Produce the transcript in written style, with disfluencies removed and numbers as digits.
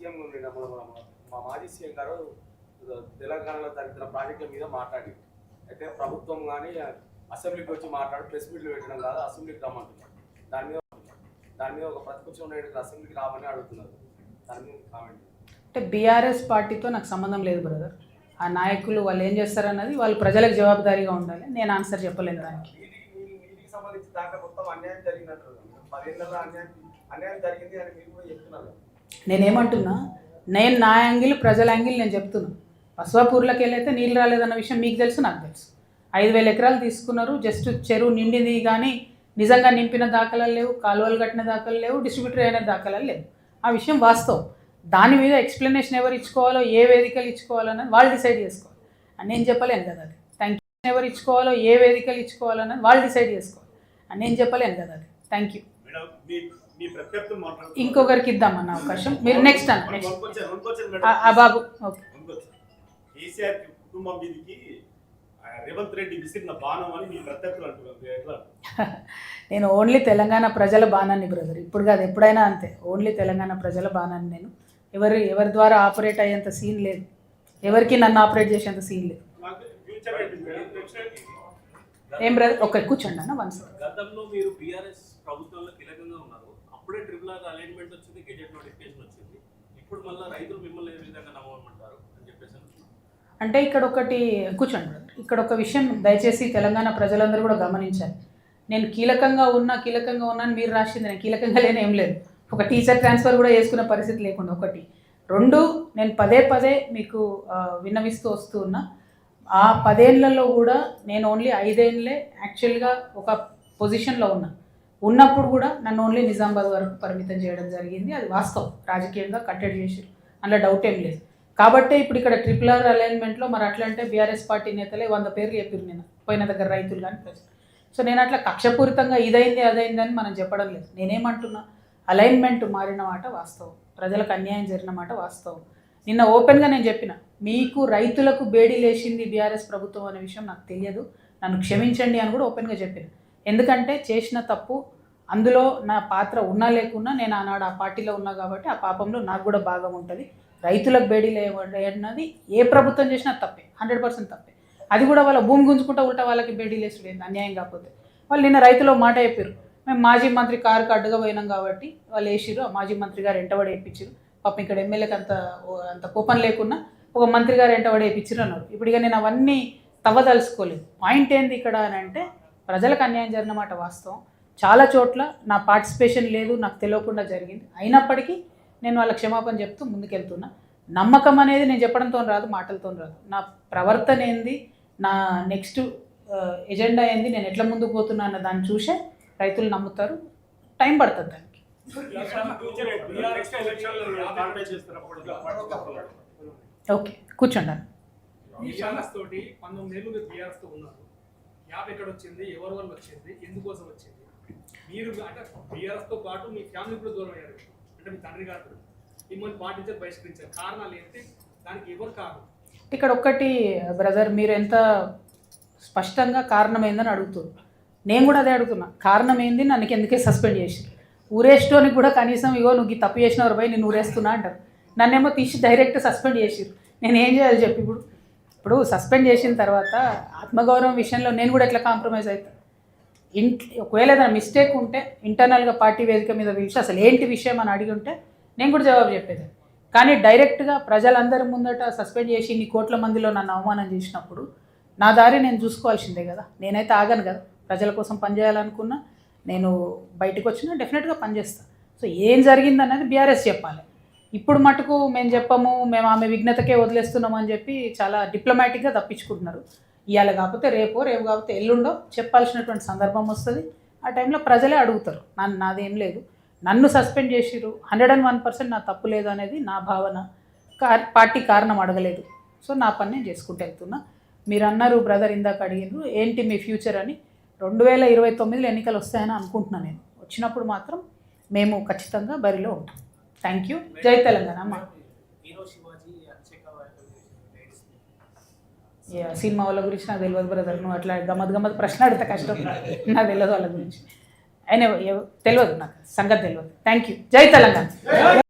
CM మా మాజీ CM గారు తెలంగాణలో జరిగిన ప్రాజెక్టుల మీద మాట్లాడి అయితే ప్రభుత్వం కానీ అసెంబ్లీకి వచ్చి మాట్లాడి ప్రెస్ మీట్లు పెట్టడం కాదు అసెంబ్లీకి రమ్మంటున్నారు. దాని మీద ఒక ప్రతిపక్షం నాయకులు అసెంబ్లీకి రామని అడుగుతున్నారు. దాని మీద కామెంట్. అంటే బీఆర్ఎస్ పార్టీతో నాకు సంబంధం లేదు బ్రదర్. ఆ నాయకులు వాళ్ళు ఏం చేస్తారన్నది వాళ్ళు ప్రజలకు జవాబుదారీగా ఉండాలి. నేను ఆన్సర్ చెప్పలేను దానికి. వీటికి సంబంధించి దాంట్లో మొత్తం అన్యాయం జరిగినట్టు 10 ఏళ్ళలో అన్యాయం జరిగింది అని మీరు కూడా చెప్తున్నారు. నేనేమంటున్నా, నేను నా యాంగిల్ ప్రజల యాంగిల్ నేను చెప్తున్నా. బస్వాపూర్లోకి వెళ్ళైతే నీళ్ళు రాలేదన్న విషయం మీకు తెలుసు, నాకు తెలుసు. 5,000 ఎకరాలు తీసుకున్నారు. జస్ట్ చెరువు నిండింది కానీ నిజంగా నింపిన దాఖలాలు లేవు, కాలువలు కట్టిన దాఖలు లేవు, డిస్ట్రిబ్యూటర్ అయిన దాఖలాలు లేవు. ఆ విషయం వాస్తవం. దాని మీద ఎక్స్ప్లెనేషన్ ఎవరు ఇచ్చుకోవాలో, ఏ వేదికలు ఇచ్చుకోవాలన్నది వాళ్ళు డిసైడ్ చేసుకోవాలి. అని నేను చెప్పలేను కదా అది. Thank you. ఎవరు ఇచ్చుకోవాలో, ఏ వేదికలు ఇచ్చుకోవాలన్నది వాళ్ళు డిసైడ్ చేసుకోవాలి. అని నేను చెప్పలేను కదా అది. Thank you. ఇంకొకరికి ఇద్దామన్న అవకాశం. మీరు నెక్స్ట్ అన్న బాబు. ఓకే. రేవంత్ రెడ్డి విసిరిన బాణం అని మీ ప్రత్యర్థులు అంటున్నారు. నేను ఓన్లీ తెలంగాణ ప్రజల బాణాన్ని బ్రదర్. ఇప్పుడు కాదు, ఎప్పుడైనా అంతే. ఓన్లీ తెలంగాణ ప్రజల బాణాన్ని. నేను ఎవరి ద్వారా ఆపరేట్ అయ్యేంత సీన్ లేదు. ఎవరికి నన్ను ఆపరేట్ చేసేంత సీన్ లేదు. ఏం బ్రదర్, ఒక కూర్చోండి అన్న. వన్స్ గతంలో మీరు బీఆర్ఎస్ ప్రభుత్వంలో కీలకంగా ఉన్నారు. అప్పుడే ట్రిపుల్ ఆర్ అలైన్మెంట్ వచ్చింది, గెజెట్ నోటిఫికేషన్ వచ్చింది. ఇప్పుడు మళ్ళీ రైతులు మిమ్మల్ని ఏ విధంగా నమ్మమంటారు అని చెప్పేసి అంటే ఇక్కడ ఒకటి కూర్చోండి బ్రదర్. ఇక్కడ ఒక విషయం దయచేసి తెలంగాణ ప్రజలందరూ కూడా గమనించాలి. నేను కీలకంగా ఉన్నాను మీరు రాసింది. నేను కీలకంగా లేని ఏం లేదు. ఒక టీచర్ ట్రాన్స్ఫర్ కూడా చేసుకునే పరిస్థితి లేకుండా. 1 2 నేను పదే మీకు విన్నవిస్తూ వస్తూ ఉన్నా. ఆ 10 ఏళ్లలో కూడా నేను ఓన్లీ 5 ఏళ్ళే యాక్చువల్గా ఒక పొజిషన్లో ఉన్నప్పుడు కూడా నన్ను ఓన్లీ నిజామాబాద్ వరకు పరిమితం చేయడం జరిగింది. అది వాస్తవం. రాజకీయంగా కట్టడి చేసారు, అందులో డౌట్ ఏం లేదు. కాబట్టే ఇప్పుడు ఇక్కడ ట్రిపుల్ ఆర్ అలైన్మెంట్లో మరి అట్లా అంటే బీఆర్ఎస్ పార్టీ నేతలే 100 పేర్లు చెప్పారు నేను పోయిన దగ్గర రైతులు కానీ ప్రజలు. సో నేను అట్లా కక్షపూరితంగా ఇదైంది అదైంది అని మనం చెప్పడం లేదు. నేనేమంటున్నా, అలైన్మెంట్ మారిన మాట వాస్తవం, ప్రజలకు అన్యాయం జరిగిన మాట వాస్తవం. నిన్న ఓపెన్గా నేను చెప్పిన, మీకు రైతులకు బేడీ లేచింది బీఆర్ఎస్ ప్రభుత్వం అనే విషయం నాకు తెలియదు, నన్ను క్షమించండి అని కూడా ఓపెన్గా చెప్పిన. ఎందుకంటే చేసిన తప్పు, అందులో నా పాత్ర ఉన్నా లేకున్నా నేను ఆనాడు ఆ పార్టీలో ఉన్నా కాబట్టి ఆ పాపంలో నాకు కూడా భాగం ఉంటుంది. రైతులకు బేడీ లేవన్నది ఏ ప్రభుత్వం చేసినా తప్పే, 100% తప్పే. అది కూడా వాళ్ళ భూమి గుంజుకుంటా ఉల్టా వాళ్ళకి బేడీ లేసుడు ఏంది అన్యాయం. కాకపోతే వాళ్ళు నిన్న రైతులో మాట చెప్పారు, మేము మాజీ మంత్రి కారుకు అడ్డుగా పోయినాం కాబట్టి వాళ్ళు వేసిరు, ఆ మాజీ మంత్రి గారు ఎంటబడి వేయించారు. పాపం ఇక్కడ ఎమ్మెల్యేకి అంత కోపం లేకున్నా ఒక మంత్రి గారు ఎంటబడి వేయించారు అన్నారు. ఇప్పుడు ఇక నేను అవన్నీ తవ్వదలుచుకోలేదు. పాయింట్ ఏంది ఇక్కడ అని అంటే, ప్రజలకు అన్యాయం జరిగిన మాట వాస్తవం. చాలా చోట్ల నా పార్టిసిపేషన్ లేదు, నాకు తెలియకుండా జరిగింది. అయినప్పటికీ నేను వాళ్ళ క్షమాపణ చెప్తూ ముందుకెళ్తున్నా. నమ్మకం అనేది నేను చెప్పడంతో రాదు, మాటలతో రాదు. నా ప్రవర్తన ఏంది, నా నెక్స్ట్ ఎజెండా ఏంది, నేను ఎట్లా ముందుకు పోతున్నా అన్న దాన్ని చూసే రైతులు నమ్ముతారు. టైం పడుతుంది దానికి. ఓకే, కూర్చోండి. 19 ఏళ్ళు బీఆర్ఎస్ తో ఉన్నారు. యాప్ ఎక్కడ వచ్చింది, ఎవరి వల్ల వచ్చింది, ఎందుకోసం వచ్చింది? మీరు అంటే బీఆర్ఎస్ తో పాటు మీ ఫ్యామిలీ కూడా దూరం అయ్యారు. అంటే మీ తండ్రి గారు మిమ్మల్ని పాటించారు, బహిష్కరించారు. కారణాలు ఏంటి, దానికి ఎవరు కారణం? ఇక్కడ ఒక్కటి బ్రదర్, మీరు ఎంత స్పష్టంగా కారణం ఏందని అడుగుతున్నారు. నేను కూడా అదే అడుగుతున్నా, కారణం ఏంది, నన్ను ఎందుకే సస్పెండ్ చేసి ఊరేస్టోనికి కూడా కనీసం ఇగో నువ్వు ఈ తప్పు చేసినవారు పోయి నేను ఊరేస్తున్నా అంటారు. నన్నేమో తీసి డైరెక్ట్ సస్పెండ్ చేసిరు. నేను ఏం చేయాలి చెప్పి? ఇప్పుడు సస్పెండ్ చేసిన తర్వాత ఆత్మగౌరవం విషయంలో నేను కూడా ఎట్లా కాంప్రమైజ్ అవుతాను? ఒకవేళ ఏదైనా మిస్టేక్ ఉంటే ఇంటర్నల్గా పార్టీ వేదిక మీద పిలిచి అసలు ఏంటి విషయం అని అడిగి ఉంటే నేను కూడా జవాబు చెప్పేది. కానీ డైరెక్ట్గా ప్రజలందరి ముందట సస్పెండ్ చేసి ఇన్ని కోట్ల మందిలో నన్ను అవమానం చేసినప్పుడు నా దారి నేను చూసుకోవాల్సిందే కదా. నేనైతే ఆగాను కదా. ప్రజల కోసం పనిచేయాలనుకున్నా, నేను బయటకు వచ్చినా డెఫినెట్గా పనిచేస్తాను. సో ఏం జరిగిందన్నది బీఆర్ఎస్ చెప్పాలి. ఇప్పుడు మటుకు మేము చెప్పము, మేము ఆమె విఘ్నతకే వదిలేస్తున్నాం అని చెప్పి చాలా డిప్లొమాటిక్గా తప్పించుకుంటున్నారు. ఇవాళ కాకపోతే రేపు కాకపోతే ఎల్లుండో చెప్పాల్సినటువంటి సందర్భం వస్తుంది. ఆ టైంలో ప్రజలే అడుగుతారు. నాదేం లేదు, నన్ను సస్పెండ్ చేసిరు, 101% నా తప్పు లేదు అనేది నా భావన. పార్టీ కారణం అడగలేదు. సో నా పని నేను చేసుకుంటూ వెళ్తున్నా. మీరు అన్నారు బ్రదర్, ఇందాక అడిగినారు ఏంటి మీ ఫ్యూచర్ అని. 2029లో ఎన్నికలు వస్తాయని అనుకుంటున్నాను నేను. వచ్చినప్పుడు మాత్రం మేము ఖచ్చితంగా బరిలో ఉంటాం. Thank you. జై తెలంగాణ అమ్మ. సినిమా వాళ్ళ గురించి నాకు తెలియదు బ్రదర్. నువ్వు అట్లా గమ్మత్ ప్రశ్న అడితే కష్టం. నాకు తెలియదు వాళ్ళ గురించి. అయినా తెలియదు, నాకు సంగతి తెలియదు. Thank you. జై తెలంగాణ.